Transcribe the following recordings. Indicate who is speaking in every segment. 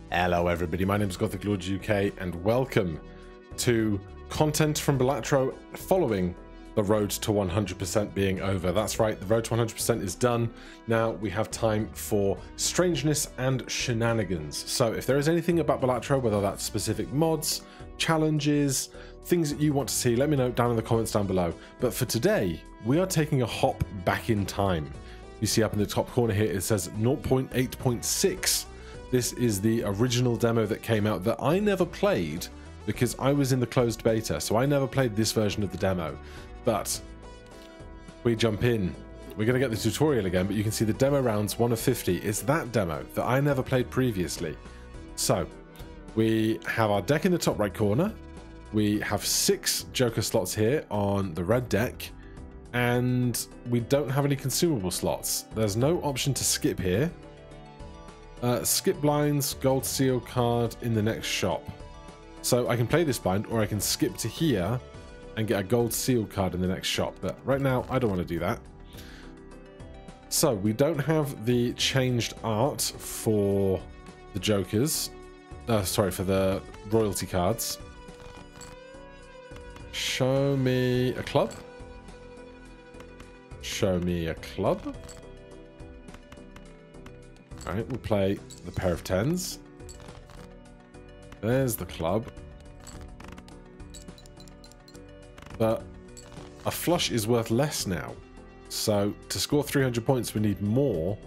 Speaker 1: Hello everybody, my name is Gothic Lord UK and welcome to content from Balatro following the road to 100% being over. That's right, the road to 100% is done. Now we have time for strangeness and shenanigans. So if there is anything about Balatro, whether that's specific mods, challenges, things that you want to see, let me know down in the comments down below. But for today, we are taking a hop back in time. You see up in the top corner here, it says 0.8.6. This is the original demo that came out that I never played because I was in the closed beta, so I never played this version of the demo. But we jump in. We're going to get the tutorial again, but you can see the demo rounds 1 of 50 is that demo that I never played previously. So we have our deck in the top right corner. We have 6 Joker slots here on the red deck, and we don't have any consumable slots. There's no option to skip here. Skip blinds, gold seal card in the next shop. So I can play this bind, or I can skip to here and get a gold seal card in the next shop. But right now, I don't want to do that. So we don't have the changed art for the Jokers. Sorry, for the royalty cards. Show me a club. Show me a club. Alright, we'll play the pair of 10s. There's the club. But a flush is worth less now. So to score 300 points, we need more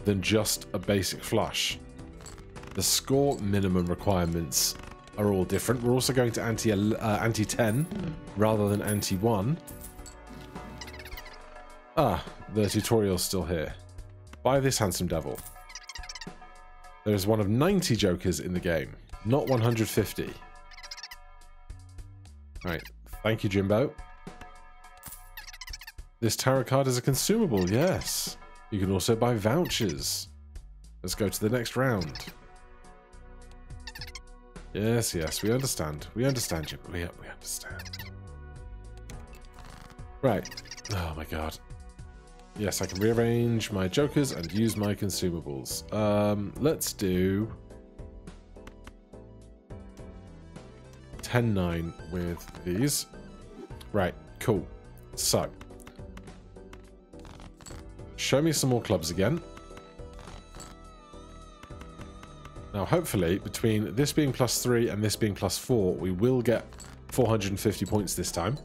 Speaker 1: than just a basic flush. The score minimum requirements are all different. We're also going to anti-10 rather than anti-1. Ah, the tutorial's still here. Buy this handsome devil. There's one of 90 Jokers in the game, not 150. Right, thank you, Jimbo. This tarot card is a consumable, yes. You can also buy vouchers. Let's go to the next round. Yes, yes, we understand. We understand, Jimbo. We understand. Right. Oh my god. Yes, I can rearrange my Jokers and use my consumables. Let's do 10-9 with these. Right, cool. So, show me some more clubs again. Now, hopefully, between this being +3 and this being +4, we will get 450 points this time.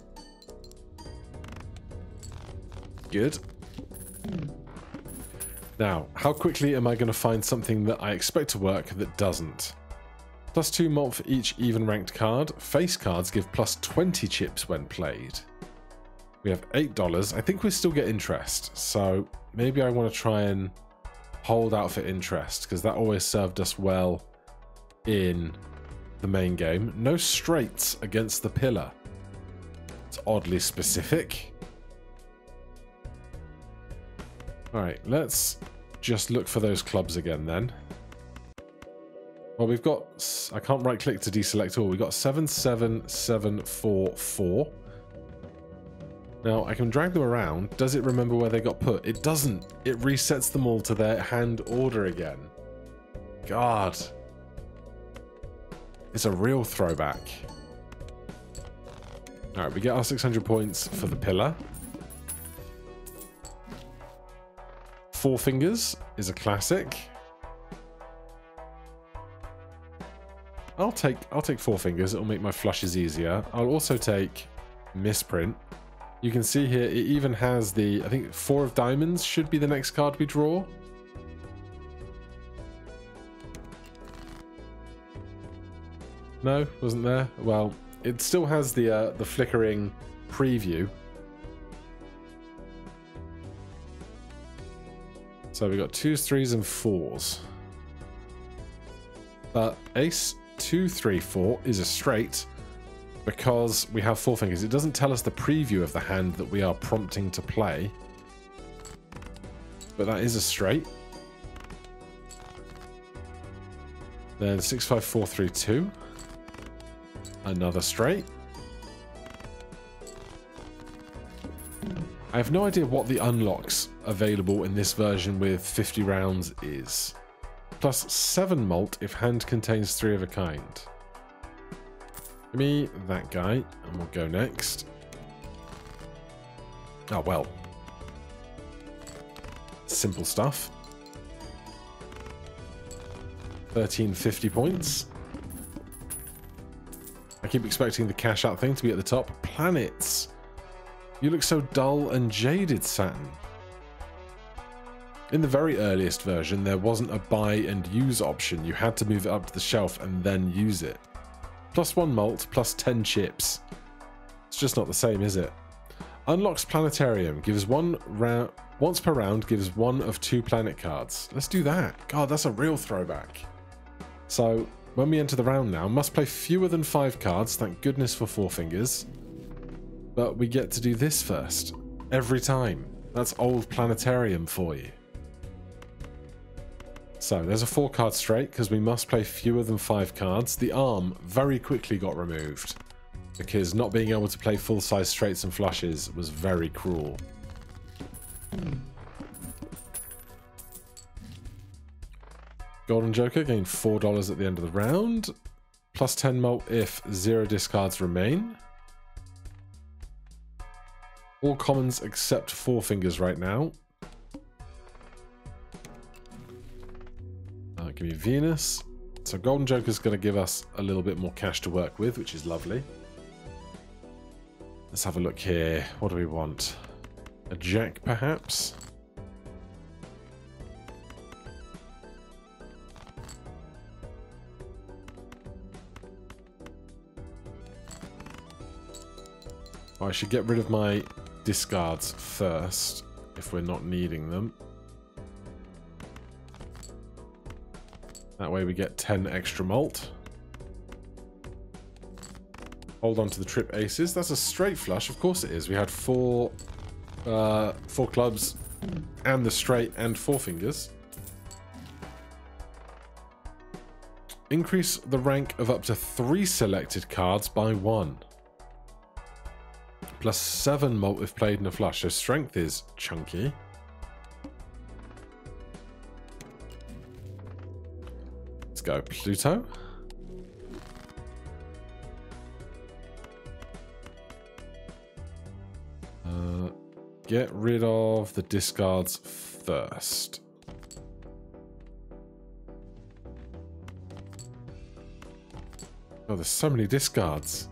Speaker 1: Good. Now, how quickly am I going to find something that I expect to work that doesn't? +2 malt for each even ranked card. Face cards give +20 chips when played. We have $8. I think we still get interest, so maybe I want to try and hold out for interest, because that always served us well in the main game. No straights against the pillar. It's oddly specific. Alright, let's just look for those clubs again then. Well, we've got... I can't right-click to deselect all. We've got 7, 7, 7, 4, 4. Now, I can drag them around. Does it remember where they got put? It doesn't. It resets them all to their hand order again. God. It's a real throwback. Alright, we get our 600 points for the pillar. 4 Fingers is a classic. I'll take 4 Fingers. It'll make my flushes easier. I'll also take Misprint. You can see here it even has the, I think 4 of Diamonds should be the next card we draw. No, wasn't there? Well, it still has the flickering preview. So we've got 2s, 3s, and 4s. But Ace 2, 3, 4 is a straight because we have 4 Fingers. It doesn't tell us the preview of the hand that we are prompting to play. But that is a straight. Then 6, 5, 4, 3, 2. Another straight. I have no idea what the unlocks available in this version with 50 rounds is. plus 7 malt if hand contains 3 of a kind. Give me that guy, and we'll go next. Oh, well. Simple stuff. 1350 points. I keep expecting the cash out thing to be at the top. Planets. You look so dull and jaded, Saturn. In the very earliest version, there wasn't a buy and use option. You had to move it up to the shelf and then use it. Plus 1 malt, plus 10 chips. It's just not the same, is it? Unlocks Planetarium. Gives once per round, gives 1 of 2 planet cards. Let's do that. God, that's a real throwback. So, when we enter the round now, must play fewer than 5 cards. Thank goodness for 4 fingers. But we get to do this first. Every time. That's old Planetarium for you. So, there's a 4-card straight, because we must play fewer than 5 cards. The arm very quickly got removed, because not being able to play full-size straights and flushes was very cruel. Golden Joker gained $4 at the end of the round. Plus 10 malt if 0 discards remain. All commons except 4 fingers right now. Give me Venus. So Golden Joker's going to give us a little bit more cash to work with, which is lovely. Let's have a look here. What do we want? A Jack, perhaps? Oh, I should get rid of my discards first, if we're not needing them. That way we get 10 extra malt. Hold on to the trip aces. That's a straight flush. Of course it is. We had 4 clubs and the straight and 4 fingers. Increase the rank of up to 3 selected cards by 1. Plus 7 malt if played in a flush. So strength is chunky. Let's go Pluto. Get rid of the discards first. Oh, there's so many discards.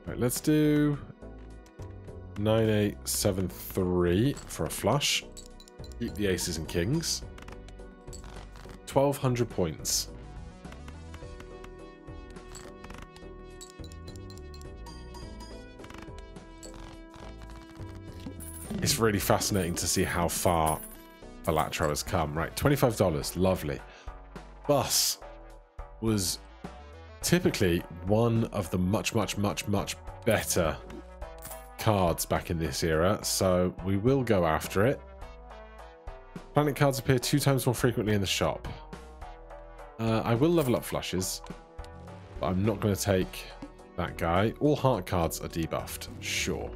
Speaker 1: Right, let's do 9873 for a flush. Keep the aces and kings. 1200 points. It's really fascinating to see how far Balatro has come. Right, $25, lovely. Bus was typically one of the much better cards back in this era, so we will go after it. Planet cards appear 2 times more frequently in the shop. I will level up flushes, but I'm not going to take that guy. All heart cards are debuffed, sure.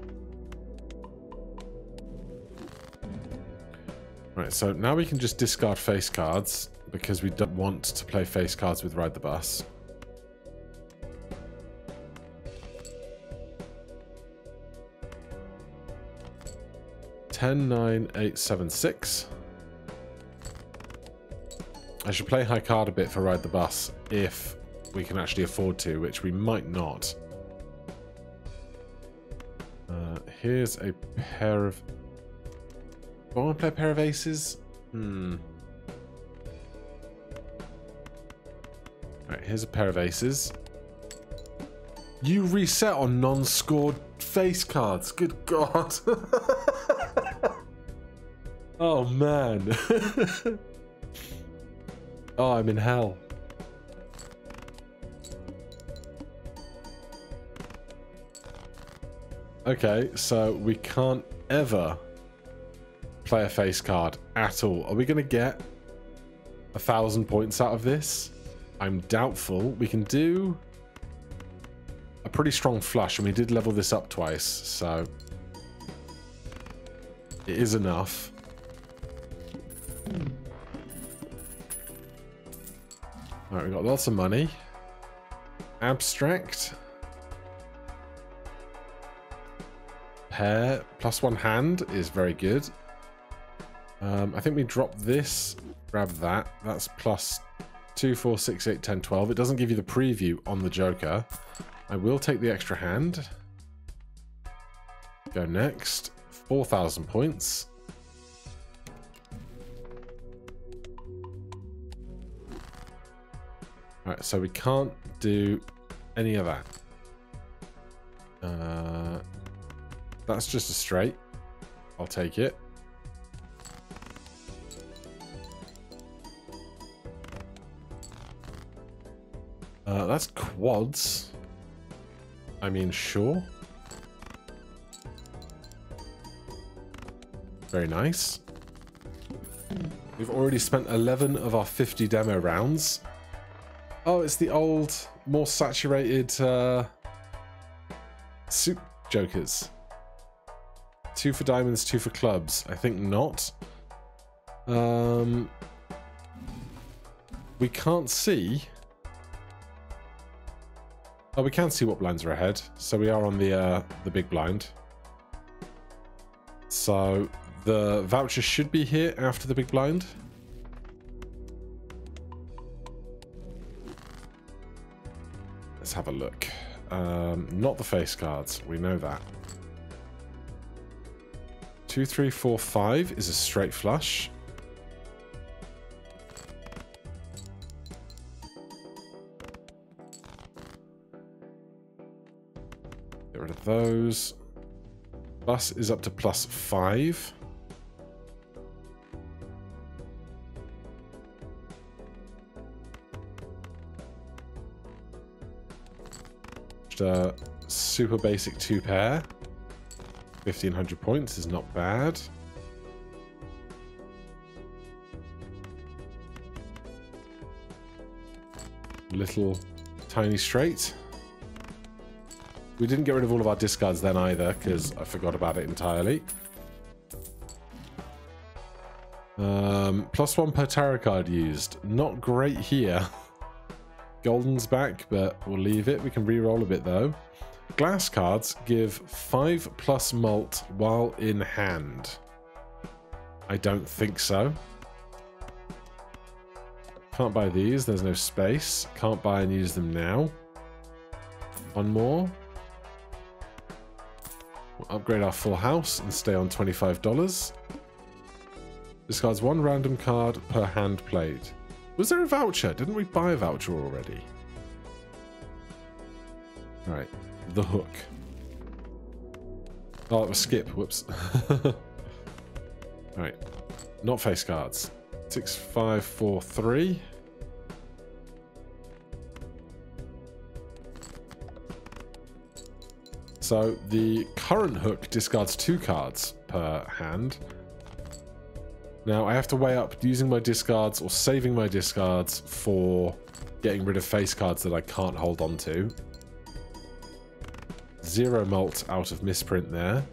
Speaker 1: Right, so now we can just discard face cards because we don't want to play face cards with Ride the Bus. $10,9,876. I should play high card a bit for Ride the Bus if we can actually afford to, which we might not. Here's a pair of... Do I want to play a pair of aces? Right, here's a pair of aces. You reset on non-scored face cards. Good God. Oh, man. Oh, I'm in hell. Okay, so we can't ever play a face card at all. Are we going to get 1,000 points out of this? I'm doubtful. We can do a pretty strong flush, and we did level this up twice, so it is enough. Alright, we've got lots of money. Abstract. Pair. +1 hand is very good. I think we drop this, grab that. That's +2, 4, 6, 8, 10, 12. It doesn't give you the preview on the Joker. I will take the extra hand. Go next. 4,000 points. Alright, so we can't do any of that. That's just a straight. I'll take it. That's quads. I mean, sure. Very nice. We've already spent 11 of our 50 demo rounds. Oh, it's the old, more saturated soup jokers. 2 for diamonds, 2 for clubs. I think not. We can't see. Oh, we can see what blinds are ahead. So we are on the big blind. So the voucher should be here after the big blind. Let's have a look. Not the face cards. We know that. 2, 3, 4, 5 is a straight flush. Get rid of those. Bus is up to +5. Just a super basic 2 pair. 1,500 points is not bad. Little tiny straight. We didn't get rid of all of our discards then either, because I forgot about it entirely. +1 per tarot card used. Not great here. Golden's back, but we'll leave it. We can re-roll a bit though. Glass cards give 5+ mult while in hand. I don't think so. Can't buy these, there's no space. Can't buy and use them now. One more. We'll upgrade our full house and stay on $25. Discards 1 random card per hand played. Was there a voucher? Didn't we buy a voucher already? Right, the hook. Oh, it was skip. Whoops. Right, not face cards. 6, 5, 4, 3. So the current hook discards 2 cards per hand. Now I have to weigh up using my discards or saving my discards for getting rid of face cards that I can't hold on to. 0 mult out of misprint there.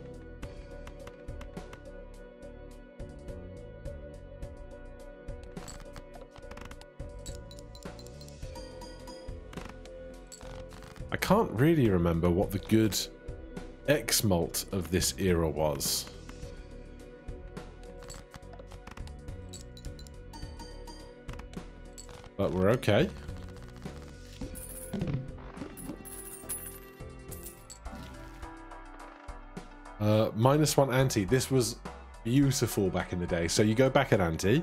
Speaker 1: I can't really remember what the good X mult of this era was. But we're okay. -1 ante. This was beautiful back in the day. So you go back at ante,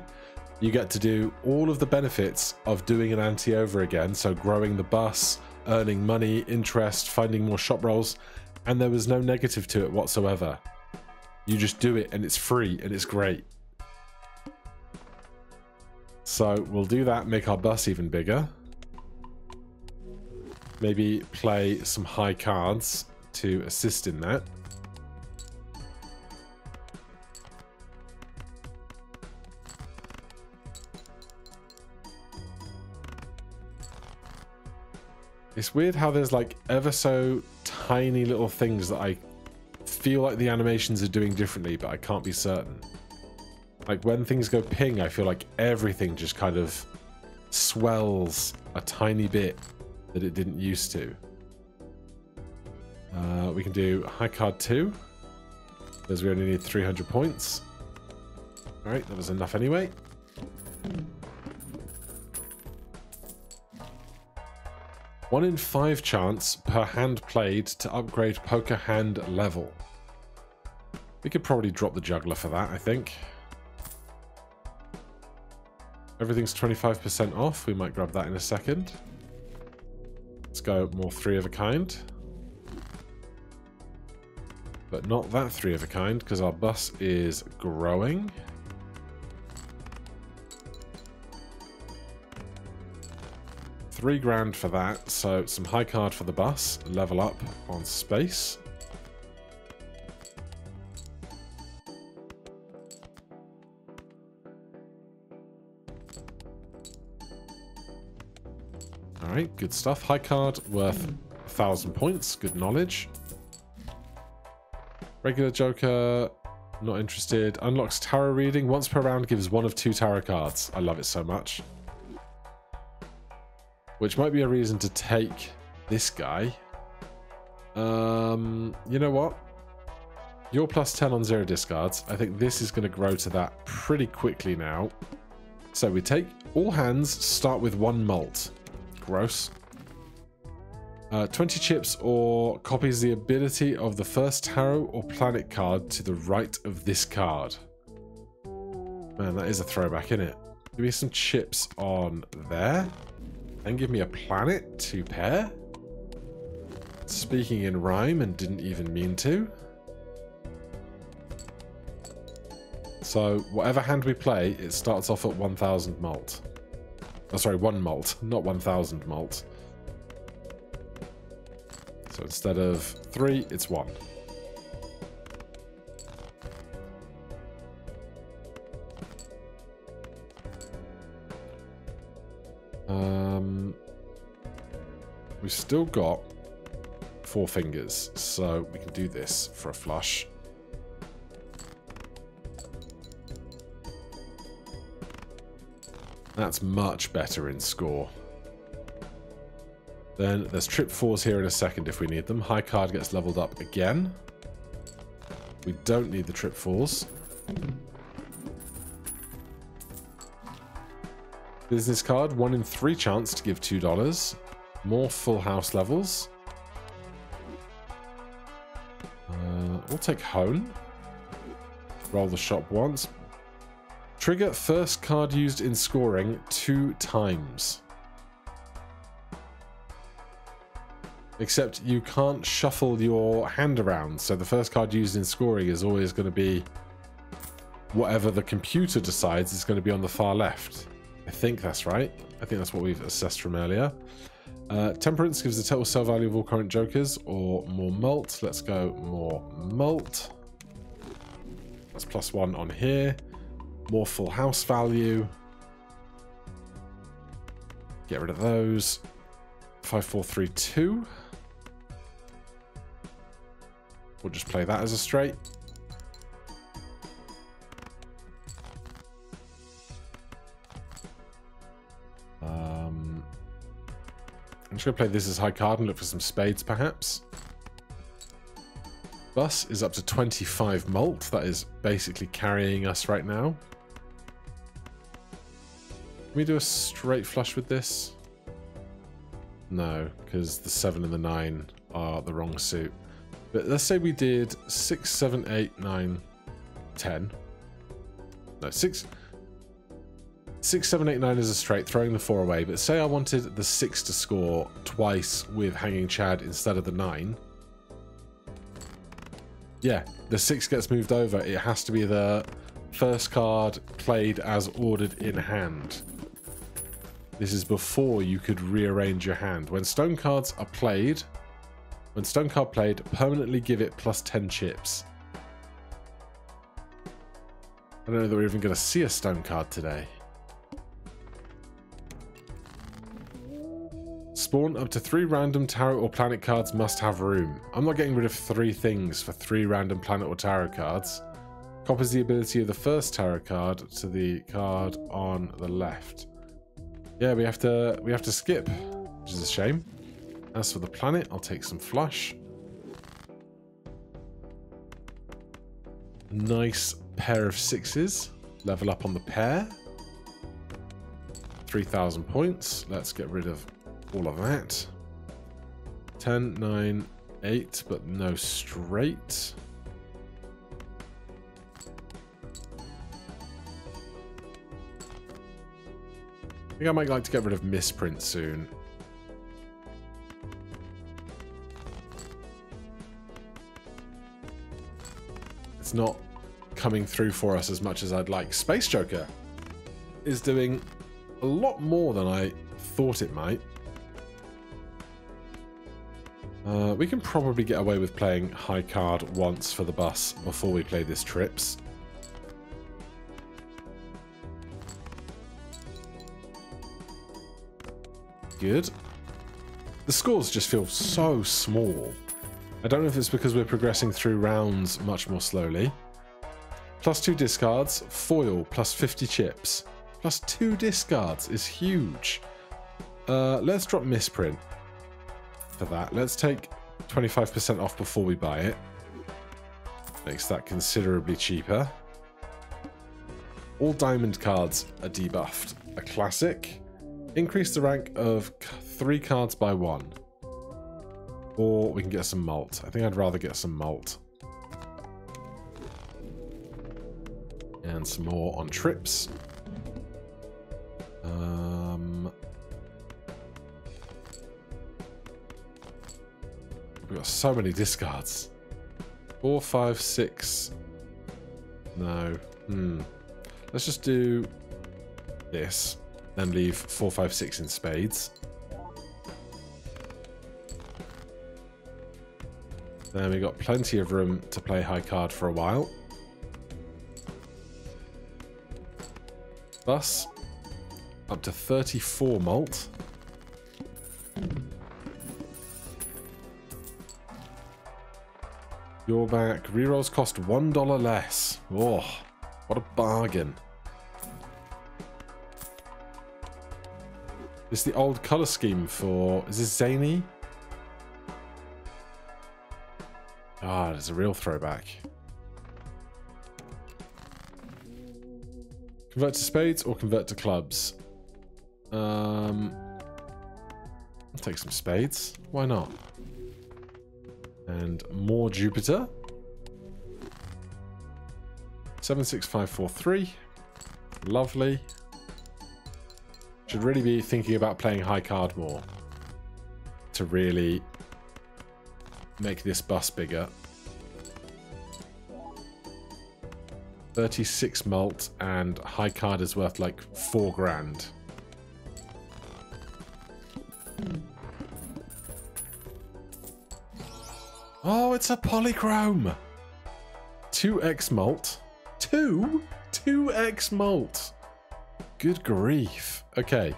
Speaker 1: you get to do all of the benefits of doing an ante over again. So growing the bus, earning money, interest, finding more shop rolls, and there was no negative to it whatsoever. You just do it and it's free and it's great. So we'll do that, make our bus even bigger. Maybe play some high cards to assist in that. It's weird how there's like ever so tiny little things that I feel like the animations are doing differently, but I can't be certain. Like when things go ping, I feel like everything just kind of swells a tiny bit that it didn't used to. We can do high card 2, because we only need 300 points. Alright, that was enough anyway. One in 5 chance per hand played to upgrade poker hand level. We could probably drop the juggler for that, I think. Everything's 25% off. We might grab that in a second. Let's go more 3 of a kind. But not that 3 of a kind, because our bus is growing. $3 grand for that, so some high card for the bus, level up on space. Alright, good stuff. High card worth 1,000 points, good knowledge. Regular Joker, not interested. Unlocks tarot reading. Once per round gives 1 of 2 tarot cards. I love it so much. Which might be a reason to take this guy. You know what? You're plus 10 on 0 discards. I think this is going to grow to that pretty quickly now. So we take all hands, start with 1 malt. Gross. 20 chips or copies the ability of the first tarot or planet card to the right of this card. Man, that is a throwback, isn't it? Give me some chips on there. And give me a planet to pair. Speaking in rhyme and didn't even mean to. So, whatever hand we play, it starts off at 1,000 malt. Oh, sorry, 1 malt, not 1,000 malt. So instead of 3, it's 1. We've still got 4 fingers, so we can do this for a flush. That's much better in score. Then there's trip 4s here in a second if we need them. High card gets leveled up again. We don't need the trip 4s. Business card, 1 in 3 chance to give $2. More full house levels. We'll take Hone. Roll the shop once. Trigger first card used in scoring 2 times. Except you can't shuffle your hand around, so the first card used in scoring is always going to be whatever the computer decides is going to be on the far left. I think that's right. I think that's what we've assessed from earlier. Temperance gives the total sell value of all current jokers, or more malt. Let's go more malt. That's +1 on here. More full house value. Get rid of those. 5, 4, 3, 2. We'll just play that as a straight. I'm just going to play this as high card and look for some spades, perhaps. Bus is up to 25 malt. That is basically carrying us right now. Can we do a straight flush with this? No, because the 7 and the 9 are the wrong suit. But let's say we did 6, 7, 8, 9, 10. No, 6, 7, 8, 9 is a straight, throwing the 4 away. But say I wanted the 6 to score twice with Hanging Chad instead of the 9. Yeah, the 6 gets moved over. It has to be the first card played as ordered in hand. This is before you could rearrange your hand. When stone cards are played, permanently give it +10 chips. I don't know that we're even going to see a stone card today. Spawn up to 3 random tarot or planet cards must have room. I'm not getting rid of 3 things for 3 random planet or tarot cards. Copies the ability of the first tarot card to the card on the left. Yeah, we have to skip, which is a shame. As for the planet, I'll take some flush. Nice pair of 6s. Level up on the pair. 3,000 points. Let's get rid of all of that. 10, 9, 8, but no straight. I think I might like to get rid of misprint soon. It's not coming through for us as much as I'd like. Space Joker is doing a lot more than I thought it might. We can probably get away with playing high card once for the bus before we play this trips. Good. The scores just feel so small. I don't know if it's because we're progressing through rounds much more slowly. Plus 2 discards, foil, plus 50 chips. Plus 2 discards is huge. Let's drop misprint for that. Let's take 25% off before we buy it. Makes that considerably cheaper. All diamond cards are debuffed. A classic. Increase the rank of 3 cards by 1. Or we can get some malt. I think I'd rather get some malt. And some more on trips. We've got so many discards. 4, 5, 6. No. Let's just do this. Then leave 4, 5, 6 in spades. Then we got plenty of room to play high card for a while. Bus. Up to 34 malt. You're back. Rerolls cost $1 less. Oh, what a bargain. This is the old colour scheme for... Is this Zany? Ah, it's a real throwback. Convert to spades or convert to clubs? I'll take some spades. Why not? And more Jupiter. 76543. Lovely. Should really be thinking about playing high card more to really make this bus bigger. 36 malt and high card is worth like 4 grand. Oh, it's a polychrome. 2x malt. 2x malt. Good grief. Okay.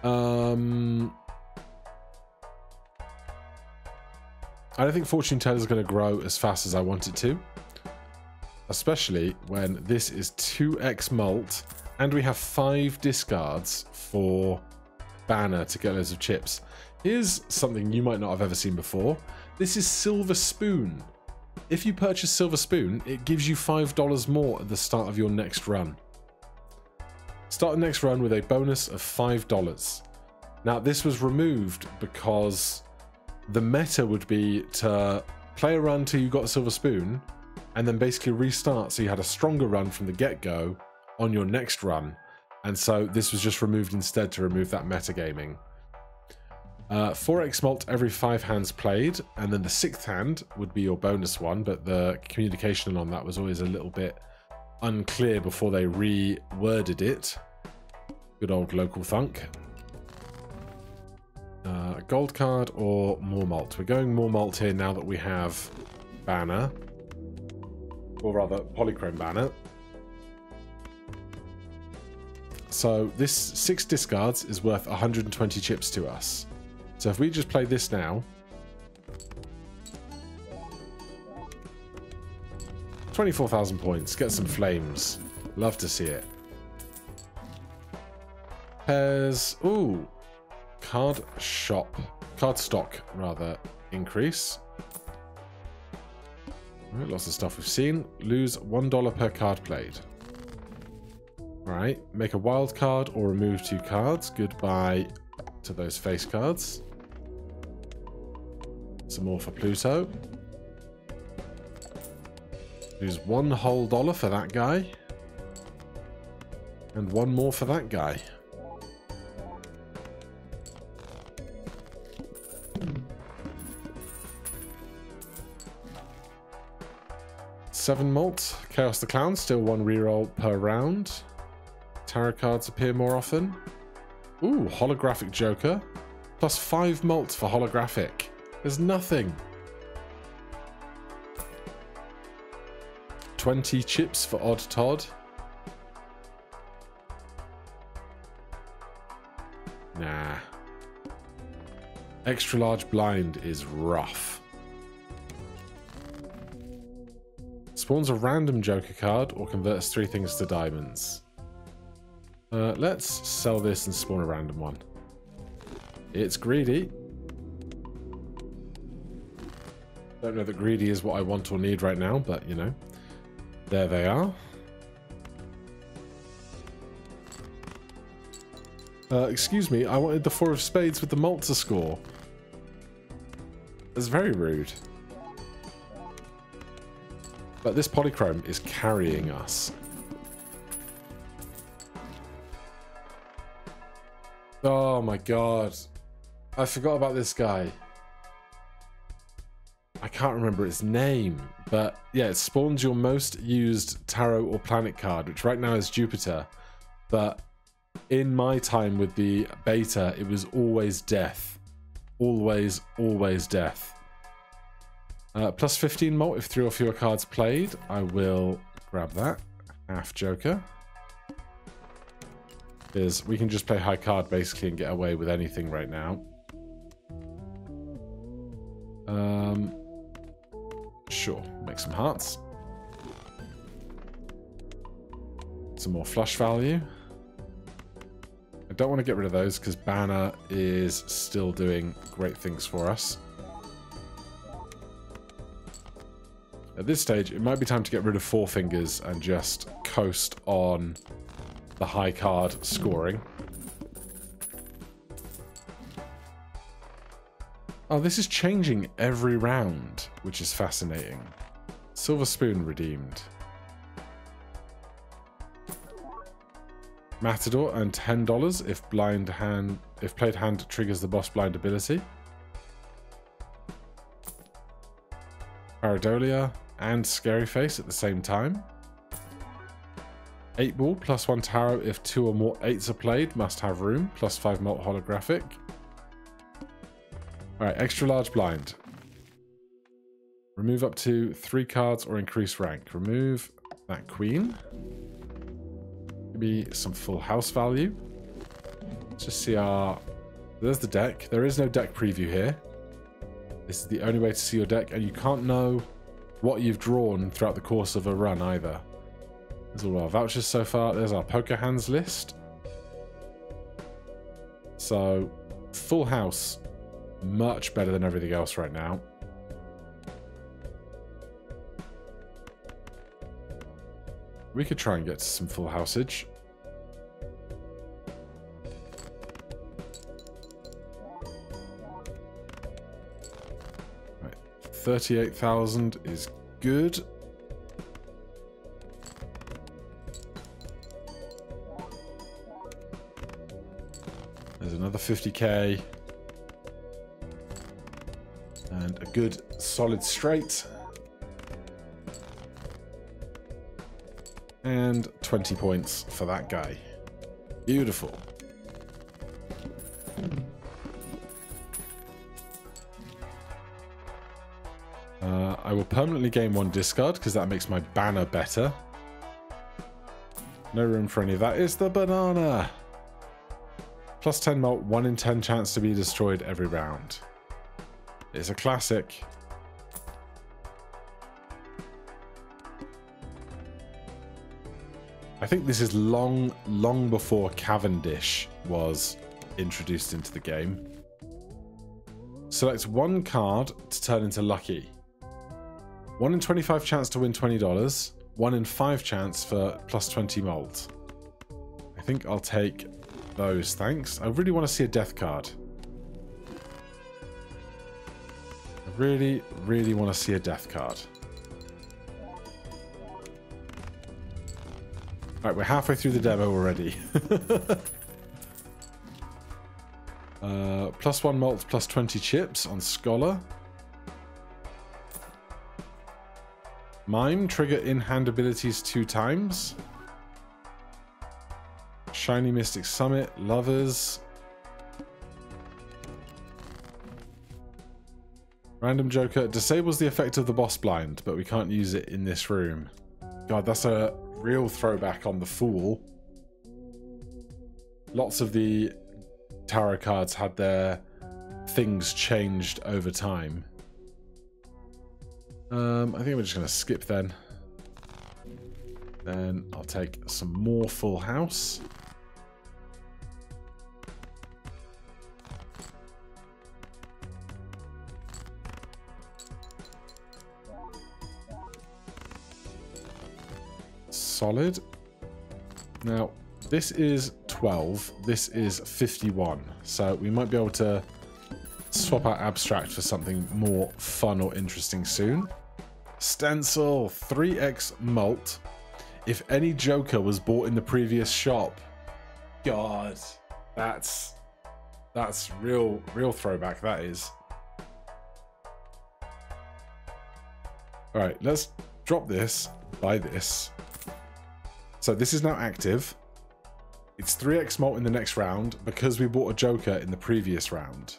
Speaker 1: I don't think Fortune Teller is going to grow as fast as I want it to. Especially when this is 2x malt and we have 5 discards for banner to get loads of chips. Here's something you might not have ever seen before. This is Silver Spoon. If you purchase Silver Spoon, it gives you $5 more at the start of your next run. Start the next run with a bonus of $5. Now, this was removed because the meta would be to play a run till you got a Silver Spoon and then basically restart so you had a stronger run from the get-go on your next run. And so this was just removed instead to remove that metagaming. 4x malt every 5 hands played, and then the 6th hand would be your bonus one, but the communication on that was always a little bit unclear before they reworded it. Good old local thunk. Gold card or more malt? We're going more malt here now that we have banner. Or rather, polychrome banner. So this 6 discards is worth 120 chips to us. So if we just play this now, 24,000 points, get some flames. Love to see it. Pairs. Ooh. Card stock, rather, increase. Right, lots of stuff we've seen. Lose $1 per card played. Alright, make a wild card or remove 2 cards. Goodbye to those face cards. Some more for Pluto. Lose $1 whole for that guy. And 1 more for that guy. Seven malt. Chaos the Clown, still 1 reroll per round. Tarot cards appear more often. Ooh, holographic Joker. Plus 5 malt for holographic. There's nothing. 20 chips for Odd Todd. Nah. Extra large blind is rough. Spawns a random Joker card or converts 3 things to diamonds. Let's sell this and spawn a random one. It's greedy. Don't know that greedy is what I want or need right now, but you know. There they are. Excuse me, I wanted the 4 of spades with the malt to score. That's very rude. But this polychrome is carrying us. Oh my god. I forgot about this guy. I can't remember its name. But yeah, it spawns your most used tarot or planet card, which right now is Jupiter. But in my time with the beta, it was always death. Always, always death. Plus 15 malt if 3 or fewer cards played. I will grab that. Half Joker. Because we can just play high card basically and get away with anything right now. Sure, make some hearts. Some more flush value. I don't want to get rid of those because Banner is still doing great things for us. At this stage, it might be time to get rid of 4 fingers and just coast on the high card scoring. Oh, this is changing every round, which is fascinating. Silver Spoon redeemed. Matador earned $10 if played hand triggers the boss blind ability. Paradolia and Scary Face at the same time. 8 ball plus 1 tarot if 2 or more 8s are played, must have room, plus 5 malt holographic. Alright, extra large blind. Remove up to 3 cards or increase rank. Remove that queen. Maybe some full house value. Let's just see our... There's the deck. There is no deck preview here. This is the only way to see your deck, and you can't know what you've drawn throughout the course of a run either. There's all our vouchers so far. There's our poker hands list. So, full house. Much better than everything else right now. We could try and get to some full houseage. Right, 38,000 is good. There's another 50k. And a good solid straight. And 20 points for that guy. Beautiful. I will permanently gain 1 discard because that makes my banner better. No room for any of that. Is the banana. Plus 10 malt, 1 in 10 chance to be destroyed every round. It's a classic. I think this is long before Cavendish was introduced into the game. Select one card to turn into lucky. 1 in 25 chance to win $20. 1 in 5 chance for plus 20 mold. I think I'll take those, thanks. I really want to see a death card. I really, really want to see a death card. Alright, we're halfway through the demo already. Plus 1 malt, plus 20 chips on Scholar. Mime, trigger in-hand abilities 2 times. Shiny Mystic Summit, Lovers. Random Joker, disables the effect of the boss blind, but we can't use it in this room. God, that's a real throwback on the Fool. Lots of the tarot cards had their things changed over time. I think we're just going to skip then. Then I'll take some more Full House. Solid. Now, this is 12. This is 51. So we might be able to swap out Abstract for something more fun or interesting soon. Stencil, 3x malt. If any Joker was bought in the previous shop. God, that's real throwback, that is. Alright, let's drop this, buy this. So this is now active. It's 3x malt in the next round because we bought a Joker in the previous round.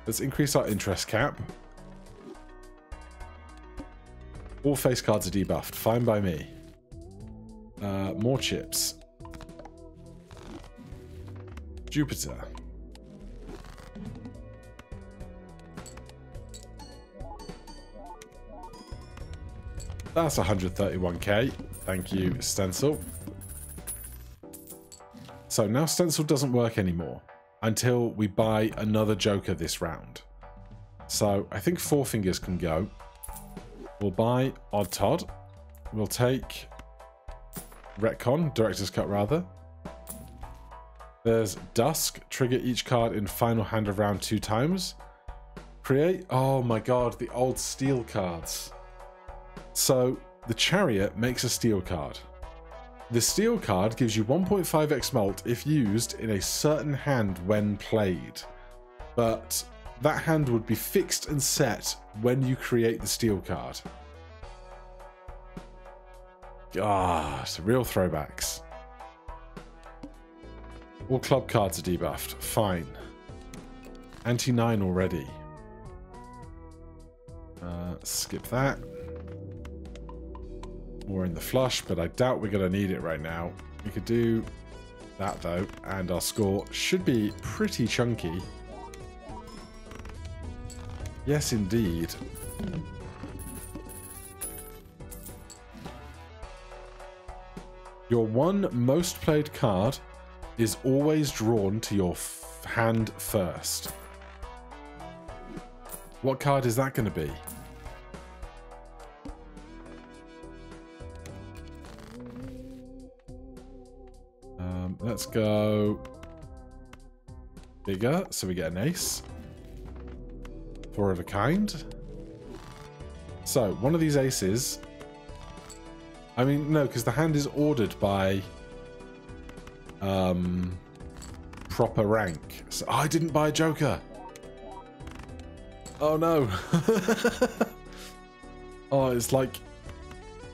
Speaker 1: Let's increase our interest cap. All face cards are debuffed. Fine by me. More chips. Jupiter. That's 131k. Thank you, Stencil. So now Stencil doesn't work anymore until we buy another Joker this round. So I think Four Fingers can go. We'll buy Odd Todd. We'll take Retcon, Director's Cut rather. There's Dusk, trigger each card in final hand of round 2 times. Create, oh my god, the old steel cards. So the Chariot makes a steel card. The steel card gives you 1.5x malt if used in a certain hand when played. But that hand would be fixed and set when you create the steel card. God, real throwbacks. All club cards are debuffed. Fine. Anti-9 already. Skip that. More in the flush, but I doubt we're going to need it right now. We could do that though, and our score should be pretty chunky. Yes, indeed. Your one most played card is always drawn to your hand first. What card is that going to be? Let's go bigger, so we get an ace. 4 of a kind. So, one of these aces... I mean, no, because the hand is ordered by proper rank. So, oh, I didn't buy a Joker. Oh, no. Oh, it's like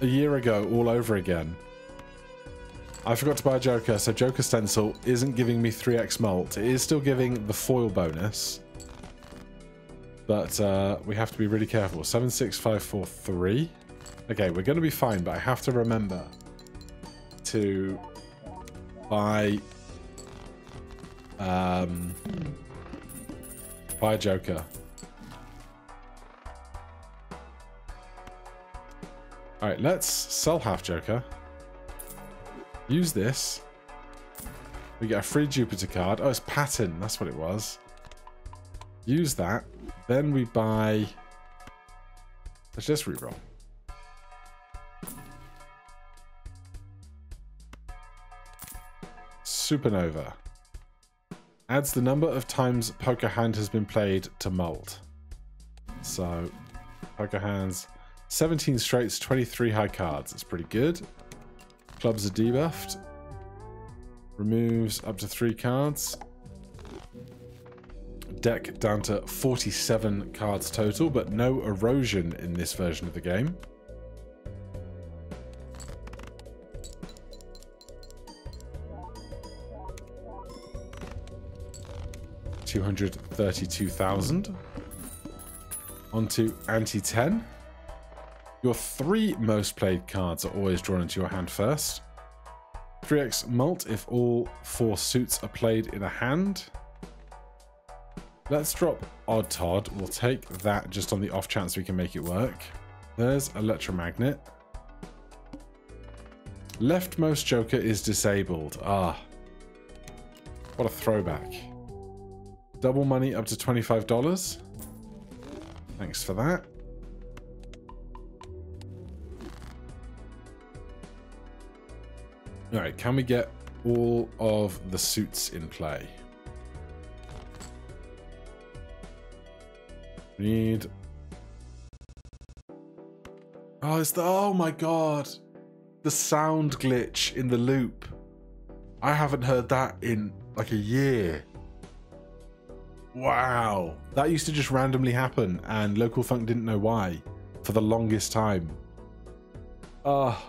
Speaker 1: a year ago all over again. I forgot to buy a Joker, so Joker Stencil isn't giving me 3x malt. It is still giving the foil bonus. But we have to be really careful. 7, 6, 5, 4, 3. Okay, we're going to be fine, but I have to remember to buy a Joker. Alright, let's sell half Joker. Use this. We get a free Jupiter card. Oh, it's pattern. That's what it was. Use that. Then we buy... Let's just reroll. Supernova. Adds the number of times poker hand has been played to mold. So, poker hands, 17 straights, 23 high cards. That's pretty good. Clubs are debuffed. Removes up to 3 cards. Deck down to 47 cards total, but no erosion in this version of the game. $232,000. Onto Anti-10. Your 3 most played cards are always drawn into your hand first. 3x mult if all 4 suits are played in a hand. Let's drop Odd Todd. We'll take that just on the off chance we can make it work. There's Electromagnet. Leftmost Joker is disabled. Ah. What a throwback. Double money up to $25. Thanks for that. Alright, can we get all of the suits in play? We need... Oh, it's the... Oh my god! The sound glitch in the loop. I haven't heard that in like a year. Wow. That used to just randomly happen and Local Funk didn't know why for the longest time. Ah.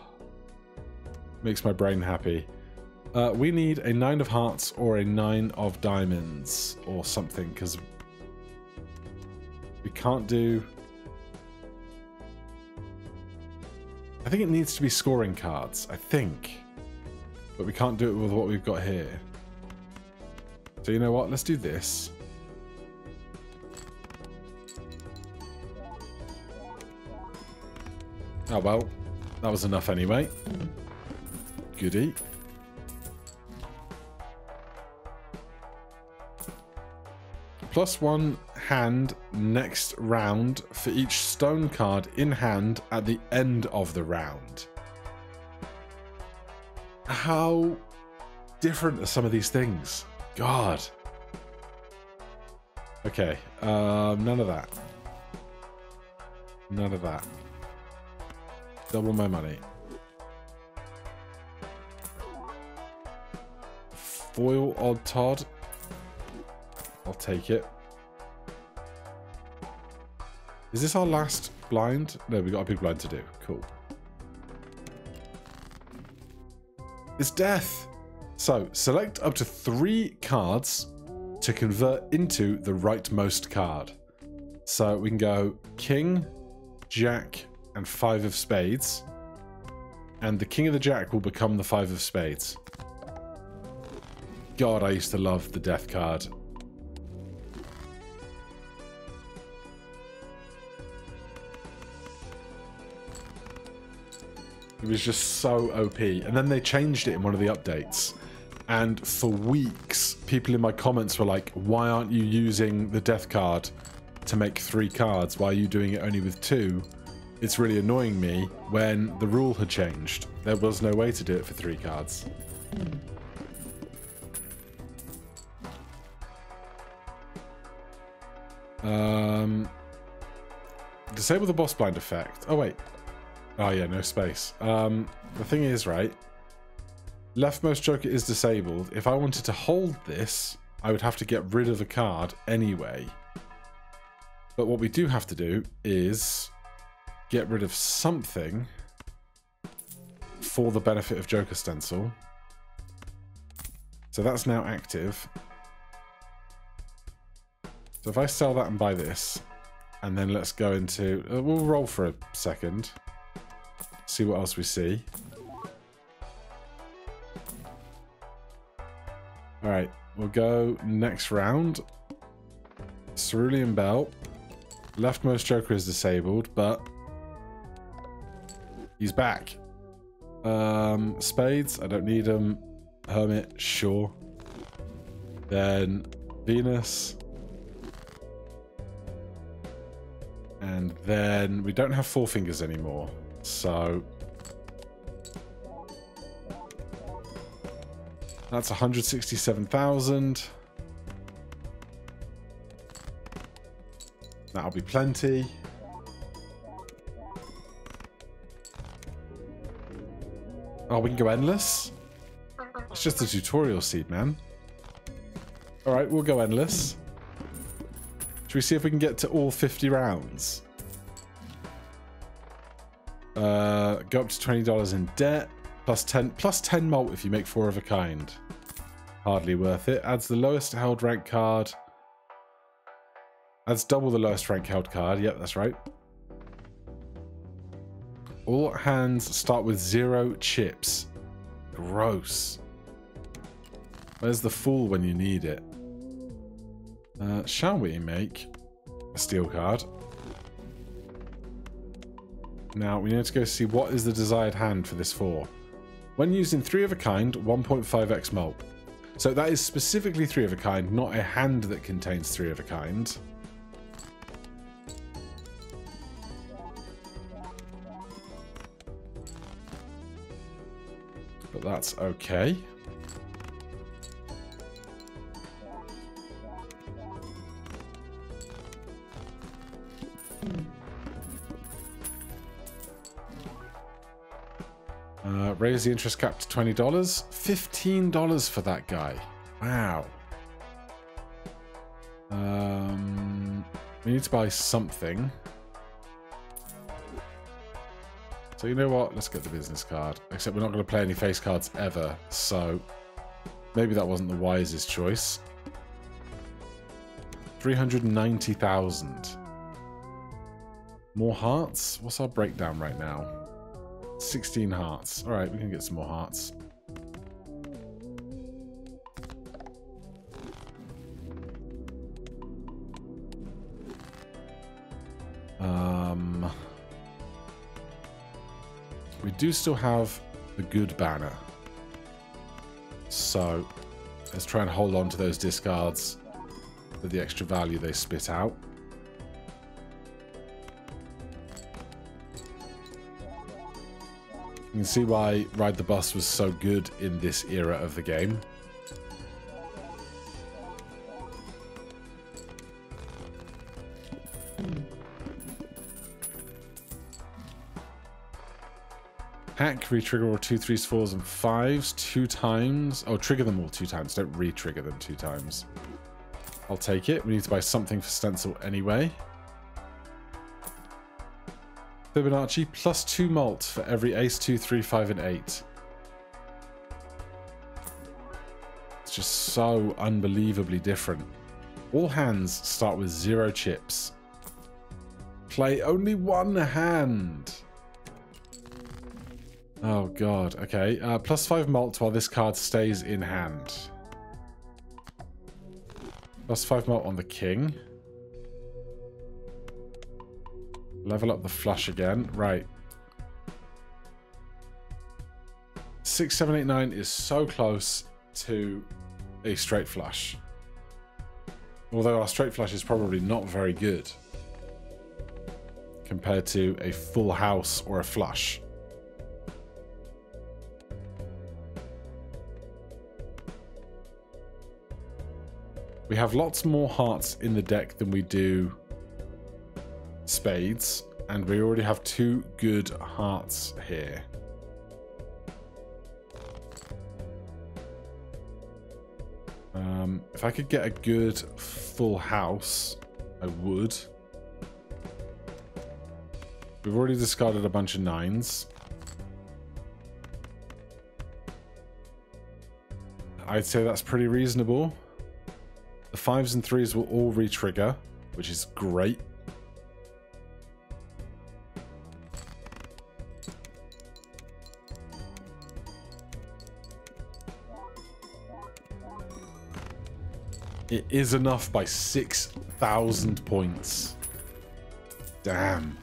Speaker 1: Makes my brain happy. We need a 9 of hearts or a 9 of diamonds or something because we can't do... I think it needs to be scoring cards, I think. But we can't do it with what we've got here. So you know what? Let's do this. Oh well, that was enough anyway. Goodie. +1 hand next round for each stone card in hand at the end of the round. How different are some of these things? God. Okay, none of that. None of that. Double my money. Foil Odd Todd. I'll take it. Is this our last blind? No, we got a big blind to do. Cool. It's death. So, select up to 3 cards to convert into the rightmost card. So we can go King, Jack, and 5 of spades. And the King of the Jack will become the 5 of spades. God, I used to love the death card. It was just so OP. And then they changed it in one of the updates. And for weeks, people in my comments were like, why aren't you using the death card to make 3 cards? Why are you doing it only with 2? It's really annoying me when the rule had changed. There was no way to do it for 3 cards. Disable the boss blind effect. Oh, wait. Oh, yeah, no space. The thing is, right, leftmost Joker is disabled. If I wanted to hold this, I would have to get rid of a card anyway. But what we do have to do is get rid of something for the benefit of Joker Stencil. So that's now active. So if I sell that and buy this, and then let's go into... we'll roll for a second. See what else we see. Alright, we'll go next round. Cerulean Bell. Leftmost Joker is disabled, but he's back. Spades, I don't need them. Hermit, sure. Then Venus. And then we don't have Four Fingers anymore. So that's 167,000. That'll be plenty. Oh, we can go endless? It's just a tutorial seed, man. Alright, we'll go endless. Should we see if we can get to all 50 rounds? Go up to $20 in debt. Plus 10 malt if you make 4 of a kind. Hardly worth it. Adds the lowest held rank card. Adds double the lowest rank held card. Yep, that's right. All hands start with 0 chips. Gross. Where's the fool when you need it? Shall we make a steel card? Now, we need to go see what is the desired hand for this 4. When using 3 of a kind, 1.5x malt. So that is specifically 3 of a kind, not a hand that contains 3 of a kind. But that's okay. Raise the interest cap to $20. $15 for that guy. Wow. We need to buy something. So you know what? Let's get the business card. Except we're not going to play any face cards ever. So maybe that wasn't the wisest choice. 390,000. More hearts? What's our breakdown right now? 16 hearts. Alright, we can get some more hearts. We do still have the good banner. So, let's try and hold on to those discards for the extra value they spit out. You can see why Ride the Bus was so good in this era of the game. Hack, re-trigger all 2, 3s, 4s, and 5s 2 times. Oh, trigger them all 2 times. Don't re-trigger them 2 times. I'll take it. We need to buy something for Stencil anyway. Fibonacci, plus 2 malt for every ace, 2, 3, 5, and 8. It's just so unbelievably different. All hands start with 0 chips. Play only 1 hand. Oh god, okay. Plus 5 malt while this card stays in hand. Plus 5 malt on the king. Level up the flush again. Right. 6, 7, 8, 9 is so close to a straight flush. Although our straight flush is probably not very good compared to a full house or a flush. We have lots more hearts in the deck than we do spades, and we already have 2 good hearts here. If I could get a good full house, I would. We've already discarded a bunch of 9s. I'd say that's pretty reasonable. The 5s and 3s will all re-trigger, which is great. It is enough by 6,000 points. Damn.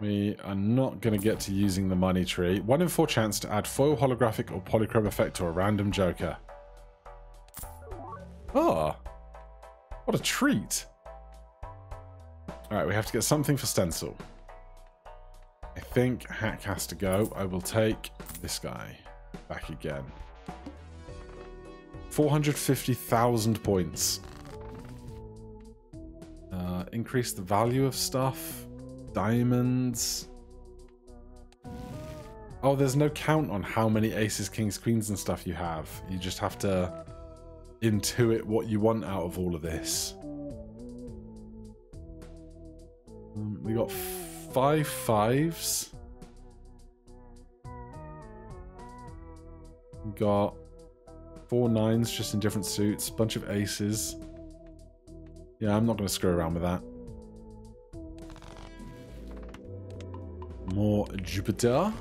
Speaker 1: We are not going to get to using the money tree. 1 in 4 chance to add foil, holographic, or polychrome effect to a random joker. Oh, what a treat. Alright, we have to get something for stencil. I think Hack has to go. I will take this guy back again. 450,000 points. Increase the value of stuff. Diamonds. Oh, there's no count on how many aces, kings, queens and stuff you have. You just have to intuit what you want out of all of this. We got 5 5s. We got 4 9s just in different suits. Bunch of aces. Yeah, I'm not going to screw around with that. More Jupiter.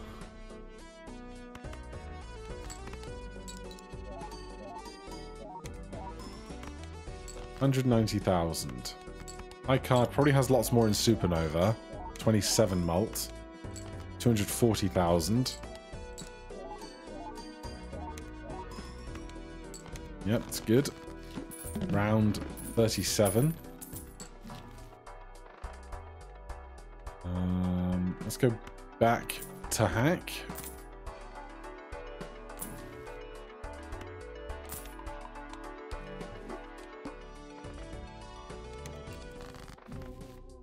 Speaker 1: $190,000. My card probably has lots more in Supernova. 27 mult. 240,000. Yep, it's good. Round 37. Let's go back to Hack.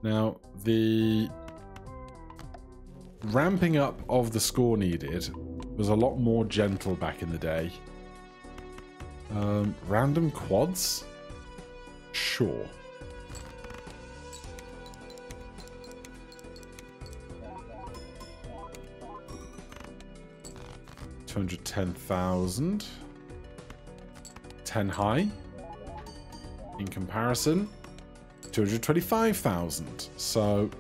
Speaker 1: Now, the ramping up of the score needed was a lot more gentle back in the day. Random quads? Sure. $210,000. 10 high. In comparison, 225,000. So,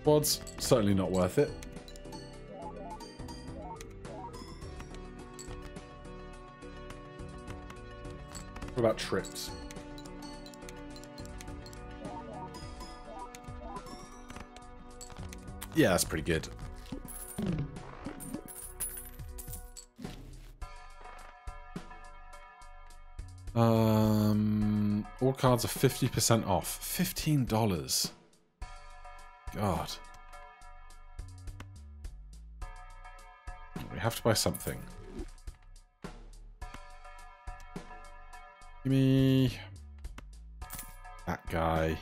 Speaker 1: quads certainly not worth it. What about trips? Yeah, that's pretty good. All cards are 50% off. $15. God. We have to buy something. Give me that guy.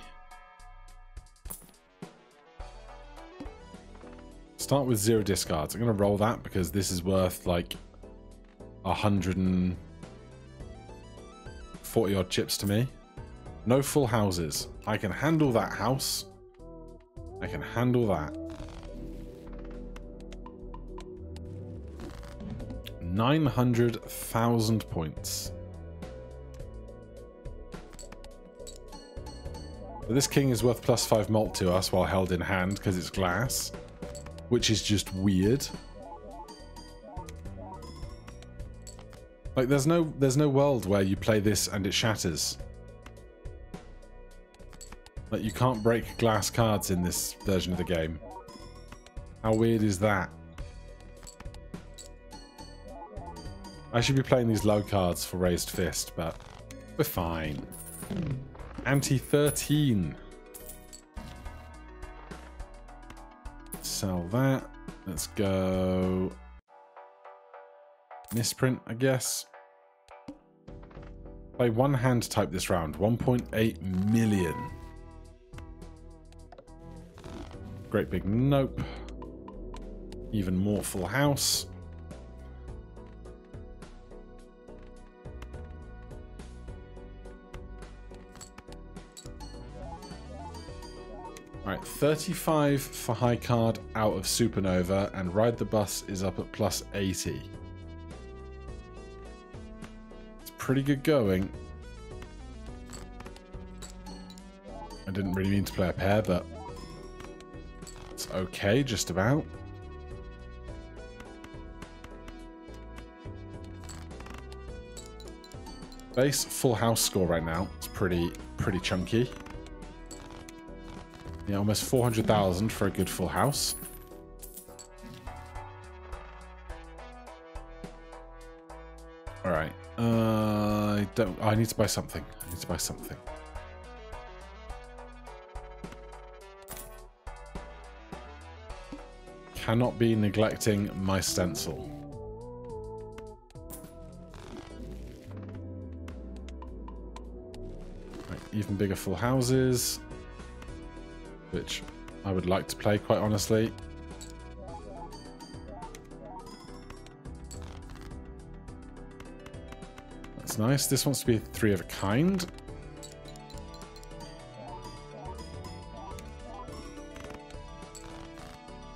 Speaker 1: Start with 0 discards. I'm going to roll that because this is worth like 140 odd chips to me. No full houses. I can handle that house. I can handle that. 900,000 points. But this king is worth +5 mult to us while held in hand because it's glass, which is just weird. Like there's no world where you play this and it shatters. Like you can't break glass cards in this version of the game. How weird is that? I should be playing these low cards for raised fist, but we're fine. Anti-13. Sell that. Let's go misprint, I guess. Play one hand type this round. 1.8 million. Great big nope. Even more full house. Alright, 35 for high card out of Supernova, and Ride the Bus is up at +80. It's pretty good going. I didn't really mean to play a pair, but it's okay, just about. Base full house score right now. It's pretty chunky. Yeah, almost 400,000 for a good full house. All right. I need to buy something. I need to buy something. Cannot be neglecting my stencil. Right, even bigger full houses, which I would like to play, quite honestly. That's nice. This wants to be 3 of a kind.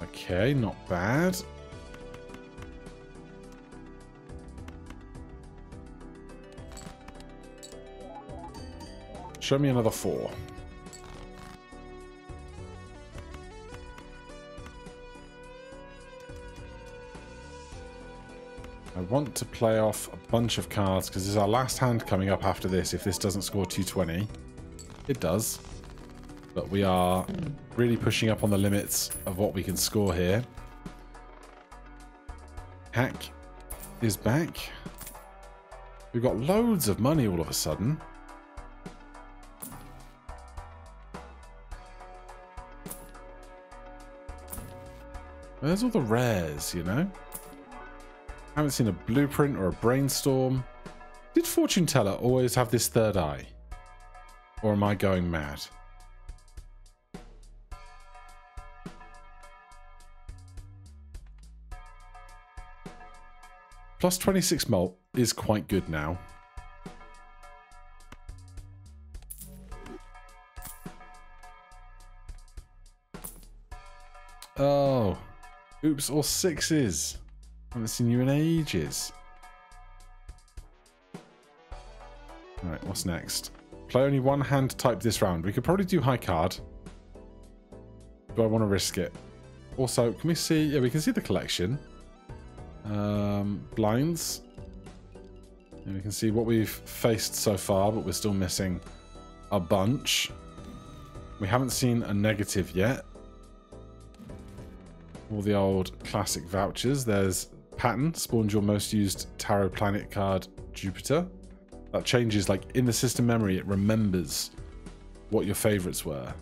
Speaker 1: Okay, not bad. Show me another 4. I want to play off a bunch of cards because this is our last hand coming up after this if this doesn't score 220. It does. But we are really pushing up on the limits of what we can score here. Hack is back. We've got loads of money all of a sudden. Where's all the rares, you know? I haven't seen a blueprint or a brainstorm. Did Fortune Teller always have this third eye? Or am I going mad? Plus 26 mult is quite good now. Oh. Oops, all 6s. Haven't seen you in ages. Alright, what's next? Play only one hand type this round. We could probably do high card. Do I want to risk it? Also, can we see... Yeah, we can see the collection. Blinds. And we can see what we've faced so far, but we're still missing a bunch. We haven't seen a negative yet. All the old classic vouchers. There's Pattern, spawns your most used tarot planet card, Jupiter. That changes, like, in the system memory, it remembers what your favorites were.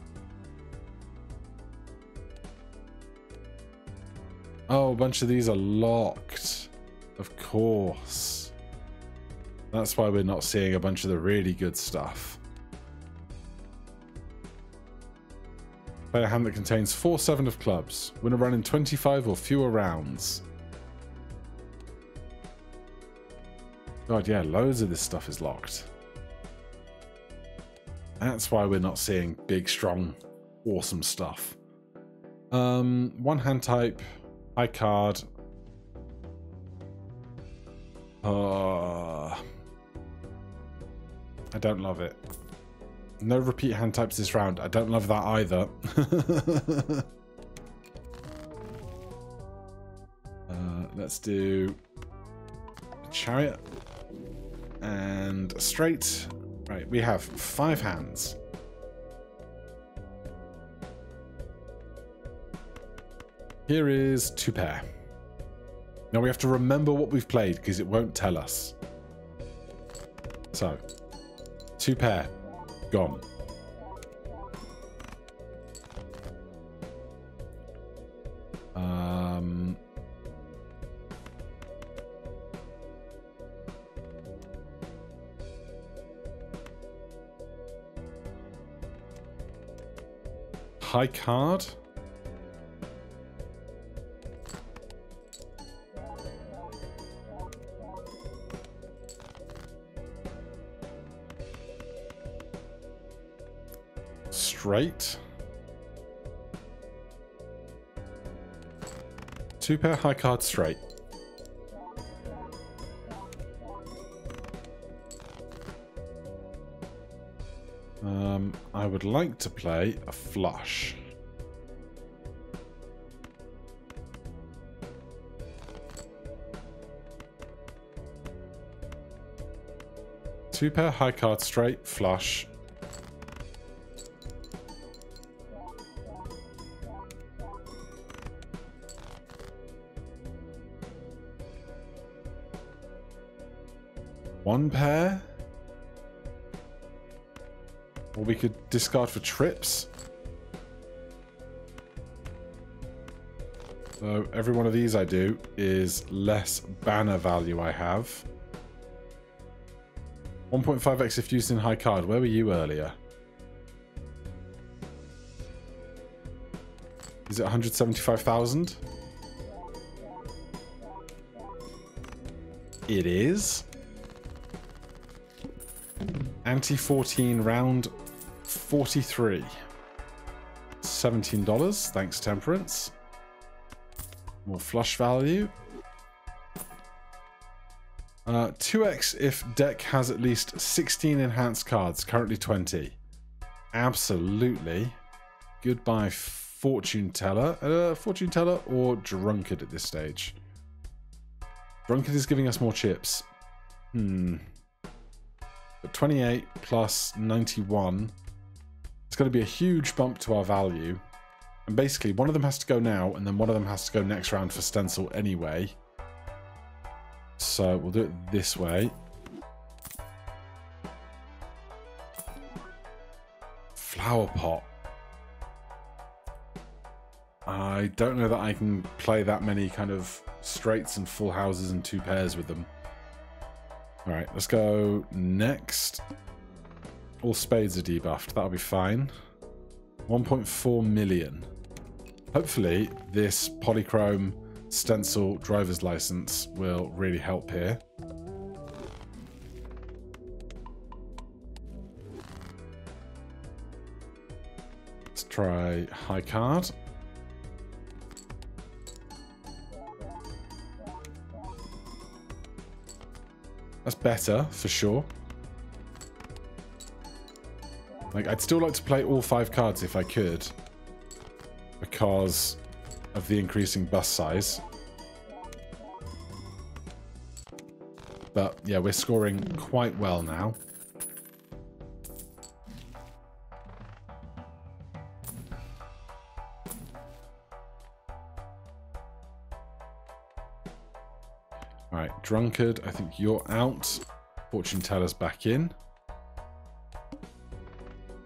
Speaker 1: Oh, a bunch of these are locked. Of course. That's why we're not seeing a bunch of the really good stuff. Play a hand that contains 4 7 of clubs. Win a run in 25 or fewer rounds. God, yeah, loads of this stuff is locked. That's why we're not seeing big, strong, awesome stuff. One hand type, high card. I don't love it. No repeat hand types this round. I don't love that either. Let's do a chariot and a straight. Right, we have 5 hands. Here is 2 pair. Now we have to remember what we've played because it won't tell us. So, 2 pair. Gone. High card. Straight. 2 pair high card straight. I would like to play a flush. Two pair high card straight, flush. 1 pair. Or we could discard for trips. So every one of these I do is less banner value I have. 1.5x if used in high card. Where were you earlier? Is it 175,000? It is. Anti-14 round 43. $17. Thanks, Temperance. More flush value. 2x if deck has at least 16 enhanced cards. Currently 20. Absolutely. Goodbye, Fortune Teller. Fortune Teller or Drunkard at this stage? Drunkard is giving us more chips. But 28 plus 91. It's going to be a huge bump to our value. And basically, one of them has to go now, and then one of them has to go next round for stencil anyway. So we'll do it this way. Flower pot. I don't know that I can play that many kind of straights and full houses and 2 pairs with them. Alright, let's go next. All spades are debuffed. That'll be fine. 1.4 million. Hopefully, this polychrome stencil driver's license will really help here. Let's try high card. That's better, for sure. Like, I'd still like to play all 5 cards if I could, because of the increasing bus size. But, yeah, we're scoring quite well now. Alright, Drunkard, I think you're out. Fortune Teller's back in.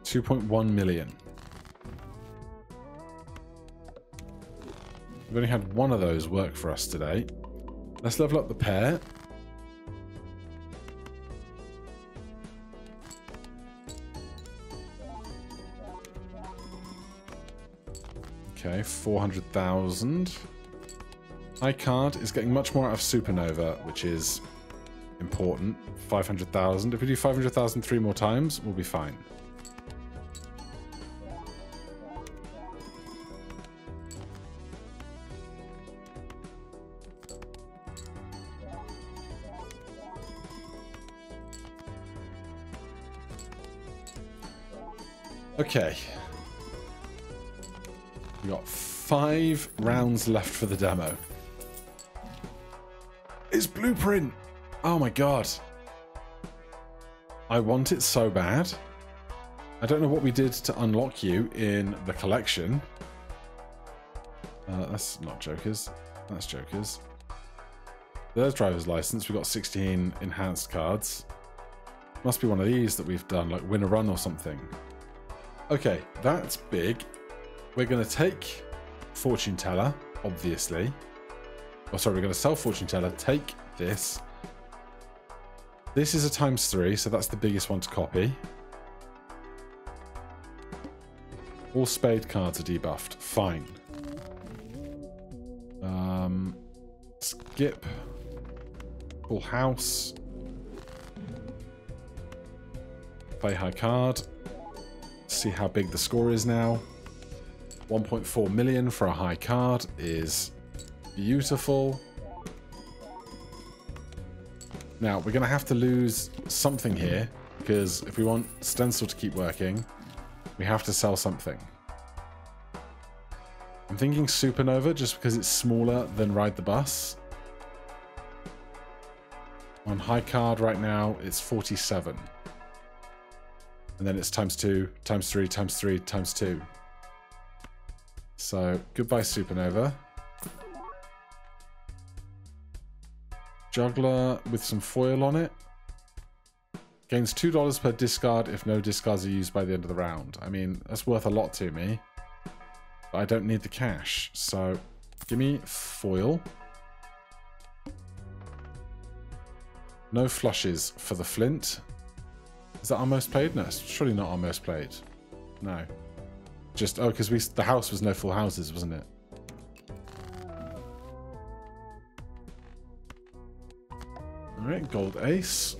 Speaker 1: 2.1 million. We've only had one of those work for us today. Let's level up the pair. Okay, 400,000. High card is getting much more out of Supernova, which is important. 500,000. If we do 500,000 3 more times, we'll be fine. Okay. We got 5 rounds left for the demo. It's Blueprint! Oh my god. I want it so bad. I don't know what we did to unlock you in the collection. That's not Jokers. That's Jokers. There's driver's license. We got 16 enhanced cards. Must be one of these that we've done, like win a run or something. Okay, that's big. We're going to take Fortune Teller, obviously. Oh, sorry, we're going to sell Fortune Teller, take this. This is a ×3, so that's the biggest one to copy. All spade cards are debuffed. Fine. Skip. Full house. Play high card. See how big the score is now. 1.4 million for a high card is beautiful. Now, we're going to have to lose something here, because if we want Stencil to keep working, we have to sell something. I'm thinking Supernova, just because it's smaller than Ride the Bus. On high card right now, it's 47. And then it's ×2, ×3, ×3, ×2. So, goodbye Supernova. Juggler with some foil on it. Gains $2 per discard if no discards are used by the end of the round. I mean, that's worth a lot to me. But I don't need the cash. So, give me foil. No flushes for the flint. Is that our most played? No, it's surely not our most played. No. Just, oh, because the house was no full houses, wasn't it? Alright, gold ace.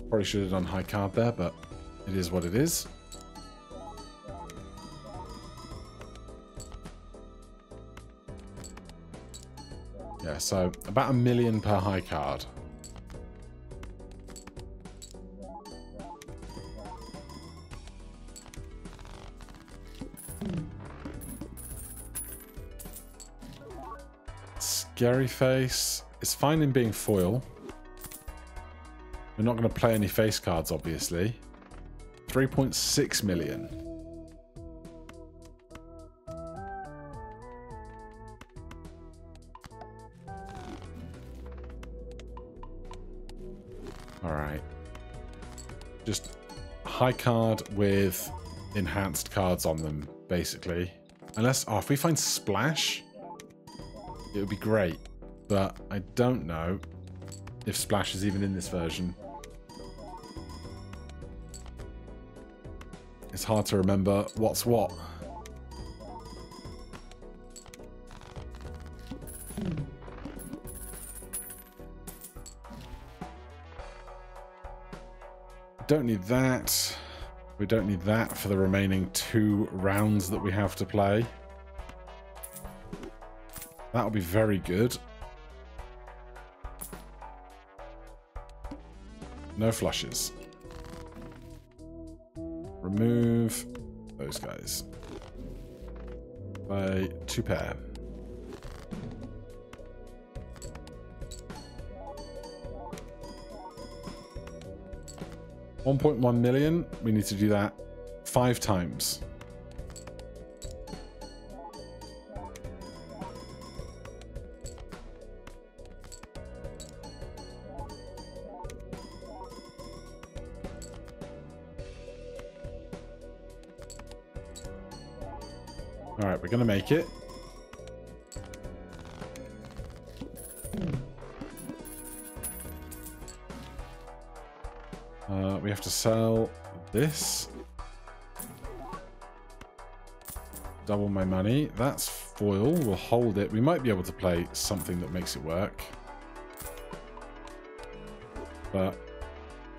Speaker 1: Probably should have done high card there, but it is what it is. Yeah, so about $1 million per high card. Scary face. It's fine in being foil. We're not going to play any face cards, obviously. 3.6 million. Alright. Just high card with enhanced cards on them, basically. Unless, oh, if we find Splash, it would be great. But I don't know if Splash is even in this version. It's hard to remember what's what. Don't need that. We don't need that for the remaining 2 rounds that we have to play. That'll be very good. No flushes. Remove those guys. Play 2 pair. $1.1 million. We need to do that 5 times. Alright, we're going to make it. We have to sell this. Double my money. That's foil. We'll hold it. We might be able to play something that makes it work. But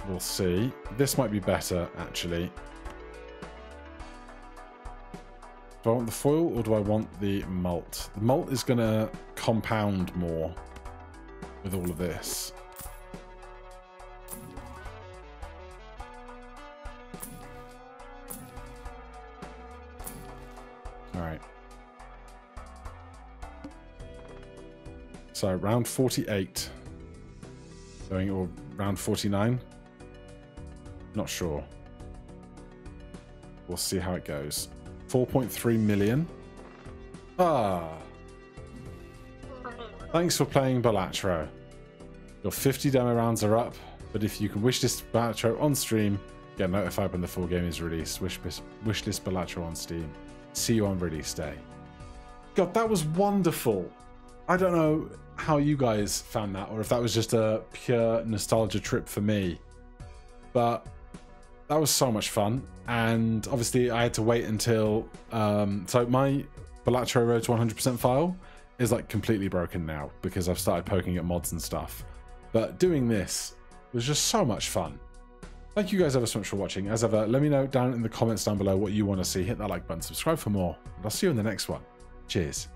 Speaker 1: we'll see. This might be better, actually. Do I want the foil or do I want the malt? The malt is going to compound more with all of this. Alright. So, round 48. Going, or round 49? Not sure. We'll see how it goes. 4.3 million. Ah. Thanks for playing Balatro. Your 50 demo rounds are up, but if you can wishlist Balatro on stream, get notified when the full game is released. Wishlist Balatro on Steam. See you on release day. God, that was wonderful. I don't know how you guys found that, or if that was just a pure nostalgia trip for me. But that was so much fun. And obviously I had to wait until... so my Balatro Road to 100% file is like completely broken now because I've started poking at mods and stuff. But doing this was just so much fun. Thank you guys ever so much for watching. As ever, let me know down in the comments down below what you want to see. Hit that like button, subscribe for more, and I'll see you in the next one. Cheers.